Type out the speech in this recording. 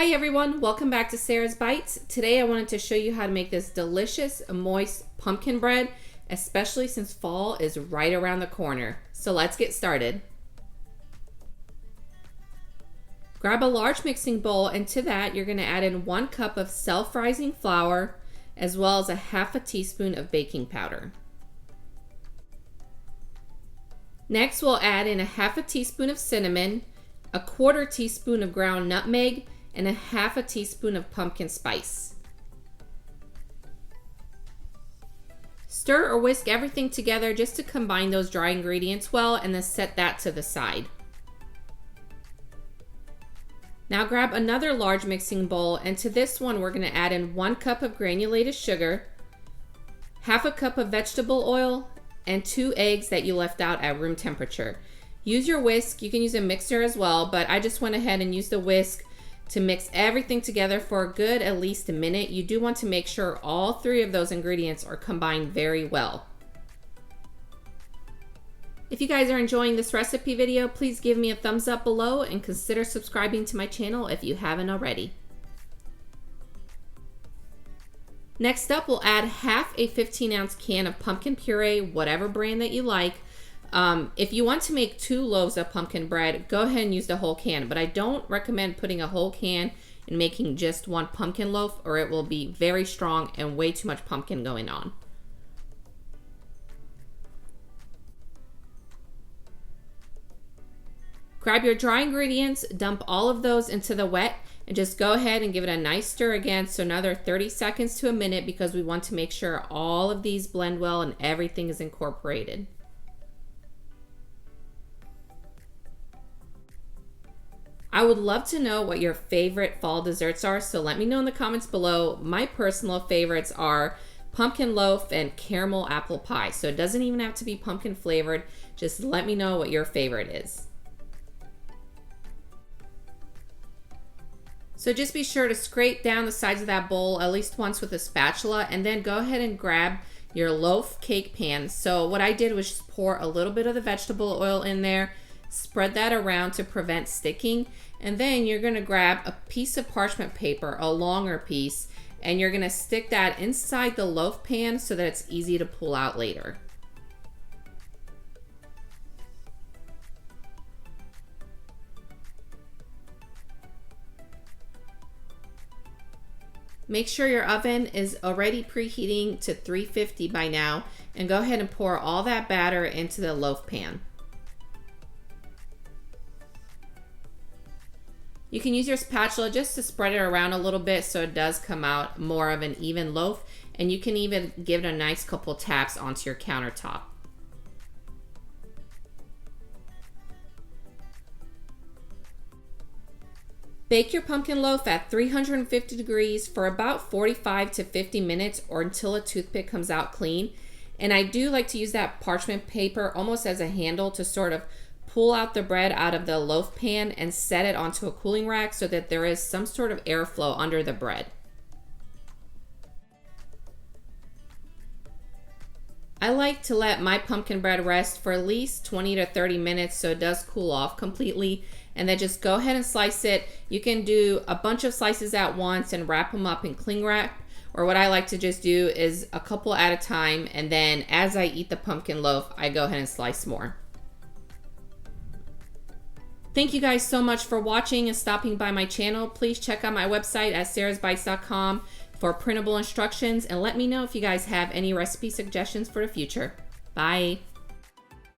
Hi everyone, welcome back to Sara's Bites. Today I wanted to show you how to make this delicious, moist pumpkin bread, especially since fall is right around the corner. So let's get started. Grab a large mixing bowl, and to that you're going to add in 1 cup of self-rising flour as well as a half a teaspoon of baking powder. Next we'll add in a half a teaspoon of cinnamon, a 1/4 teaspoon of ground nutmeg, and a half a teaspoon of pumpkin spice. Stir or whisk everything together just to combine those dry ingredients well, and then set that to the side. Now grab another large mixing bowl, and to this one we're going to add in 1 cup of granulated sugar, half a cup of vegetable oil, and 2 eggs that you left out at room temperature. Use your whisk. You can use a mixer as well, but I just went ahead and used the whisk to mix everything together for a good at least a minute. You do want to make sure all 3 of those ingredients are combined very well. If you guys are enjoying this recipe video, please give me a thumbs up below and consider subscribing to my channel if you haven't already. Next up, we'll add half a 15-ounce can of pumpkin puree, whatever brand that you like. If you want to make 2 loaves of pumpkin bread, go ahead and use the whole can, but I don't recommend putting a whole can and making just 1 pumpkin loaf, or it will be very strong and way too much pumpkin going on. Grab your dry ingredients, dump all of those into the wet, and just go ahead and give it a nice stir again, so another 30 seconds to a minute, because we want to make sure all of these blend well and everything is incorporated. I would love to know what your favorite fall desserts are, so let me know in the comments below. My personal favorites are pumpkin loaf and caramel apple pie, so it doesn't even have to be pumpkin flavored. Just let me know what your favorite is. So just be sure to scrape down the sides of that bowl at least once with a spatula, and then go ahead and grab your loaf cake pan. So what I did was just pour a little bit of the vegetable oil in there, spread that around to prevent sticking, and then you're going to grab a piece of parchment paper, a longer piece, and you're going to stick that inside the loaf pan so that it's easy to pull out later. Make sure your oven is already preheating to 350 by now, and go ahead and pour all that batter into the loaf pan. You can use your spatula just to spread it around a little bit so it does come out more of an even loaf, and you can even give it a nice couple taps onto your countertop. Bake your pumpkin loaf at 350 degrees for about 45 to 50 minutes, or until a toothpick comes out clean. And I do like to use that parchment paper almost as a handle to sort of pull out the bread out of the loaf pan and set it onto a cooling rack so that there is some sort of airflow under the bread. I like to let my pumpkin bread rest for at least 20 to 30 minutes so it does cool off completely, and then just go ahead and slice it. You can do a bunch of slices at once and wrap them up in cling wrap, or what I like to just do is a couple at a time, and then as I eat the pumpkin loaf, I go ahead and slice more. Thank you guys so much for watching and stopping by my channel. Please check out my website at sarasbites.com for printable instructions, and let me know if you guys have any recipe suggestions for the future. Bye.